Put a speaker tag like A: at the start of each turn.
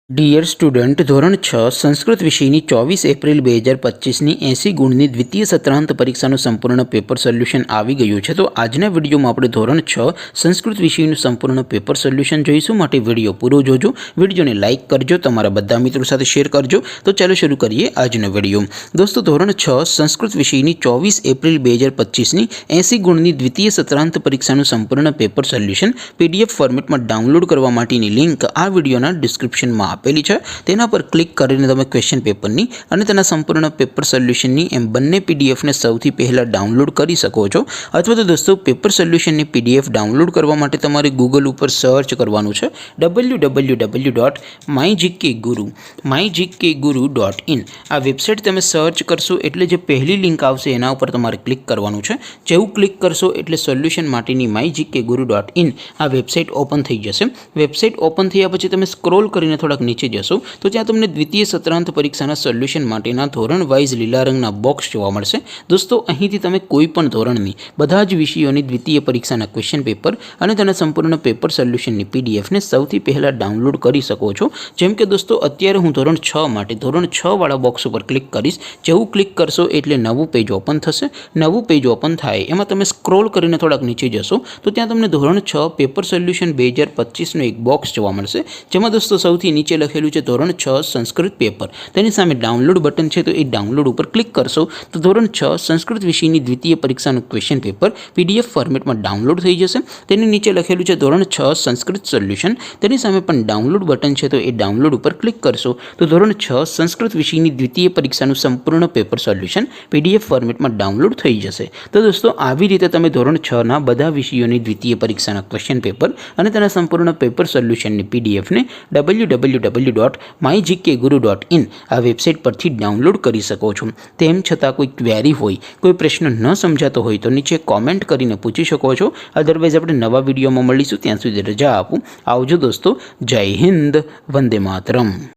A: Dear student, ધોરણ 6 સંસ્કૃત વિષયની 24 April 2025ની 80 ગુણની દ્વિતીય સત્રાંત પરીક્ષાનું સંપૂર્ણ પેપર સોલ્યુશન આવી ગયું છે। તો આજના વિડીયોમાં આપણે ધોરણ 6 સંસ્કૃત વિષયનું સંપૂર્ણ પેપર સોલ્યુશન જોઈશું। માટે વિડીયો પૂરો જોજો, વિડીયોને લાઇક કરજો, તમારા બધા મિત્રો સાથે શેર કરજો। તો ચાલો શરૂ કરીએ આજનો વિડીયો। દોસ્તો, ધોરણ 6 સંસ્કૃત વિષયની 24 એપ્રિલ 2025ની 80 ગુણની દ્વિતીય સત્રાંત પરીક્ષાનું સંપૂર્ણ પેપર સોલ્યુશન PDF ફોર્મેટમાં ડાઉનલોડ કરવા માટેની લિંક આ વિડીયોના ડિસ્ક્રિપ્શનમાં આપેલી છે। તેના પર ક્લિક કરીને તમે ક્વેશ્ચન પેપરની અને તેના સંપૂર્ણ પેપર સોલ્યુશનની એમ બંને પીડીએફને સૌથી પહેલાં ડાઉનલોડ કરી શકો છો। અથવા તો દોસ્તો, પેપર સોલ્યુશનની પીડીએફ ડાઉનલોડ કરવા માટે તમારે ગૂગલ ઉપર સર્ચ કરવાનું છે www.mygkguru.in। આ વેબસાઇટ તમે સર્ચ કરશો એટલે જે પહેલી લિંક આવશે એના ઉપર તમારે ક્લિક કરવાનું છે। જેવું ક્લિક કરશો એટલે સોલ્યુશન માટેની mygkguru.in આ વેબસાઇટ ઓપન થઈ જશે। વેબસાઇટ ઓપન થયા પછી તમે સ્ક્રોલ કરીને થોડાક નીચે જશો તો ત્યાં તમને દ્વિતીય સત્રાંત પરીક્ષાના સોલ્યુશન માટેના ધોરણ વાઇઝ લીલા રંગના બોક્સ જોવા મળશે। દોસ્તો, અહીંથી તમે કોઈ પણ ધોરણની બધા જ વિષયોની દ્વિતીય પરીક્ષાના ક્વેશ્ચન પેપર અને તેના સંપૂર્ણ પેપર સોલ્યુશનની પીડીએફને સૌથી પહેલાં ડાઉનલોડ કરી શકો છો। જેમ કે દોસ્તો, અત્યારે હું ધોરણ 6 માટે ધોરણ 6 વાળા બોક્સ ઉપર ક્લિક કરીશ। જેવું ક્લિક કરશો એટલે નવું પેજ ઓપન થશે। નવું પેજ ઓપન થાય એમાં તમે સ્ક્રોલ કરીને થોડાક નીચે જશો તો ત્યાં તમને ધોરણ 6 પેપર સોલ્યુશન 2025નું એક બોક્સ જોવા મળશે। જેમાં દોસ્તો સૌથી નીચે લખેલું છે ધોરણ 6 સંસ્કૃત પેપર, તેની સામે ડાઉનલોડ બટન છે, તો એ ડાઉનલોડ ઉપર ક્લિક કરશો તો ધોરણ 6 સંસ્કૃત વિષયની દ્વિતીય પરીક્ષાનું ક્વેશ્ચન પેપર PDF ફોર્મેટમાં ડાઉનલોડ થઈ જશે। તેની નીચે લખેલું છે ધોરણ 6 સંસ્કૃત સોલ્યુશન, તેની સામે પણ ડાઉનલોડ બટન છે, તો એ ડાઉનલોડ ઉપર ક્લિક કરશો તો ધોરણ 6 સંસ્કૃત વિષયની દ્વિતીય પરીક્ષાનું સંપૂર્ણ પેપર સોલ્યુશન PDF ફોર્મેટમાં ડાઉનલોડ થઈ જશે। તો દોસ્તો, આવી રીતે તમે ધોરણ 6ના બધા વિષયોની દ્વિતીય પરીક્ષાના ક્વેશ્ચન પેપર અને તેના સંપૂર્ણ પેપર સોલ્યુશનની પીડીએફને www.mygkguru.in આ વેબસાઇટ પરથી ડાઉનલોડ કરી શકો છો। તેમ છતાં કોઈ ક્વેરી હોય, કોઈ પ્રશ્ન ન સમજાતો હોય તો નીચે કોમેન્ટ કરીને પૂછી શકો છો। અદરવાઇઝ આપણે નવા વિડીયોમાં મળીશું, ત્યાં સુધી રજા આપું। આવજો દોસ્તો, જય હિન્દ, વંદે માતરમ।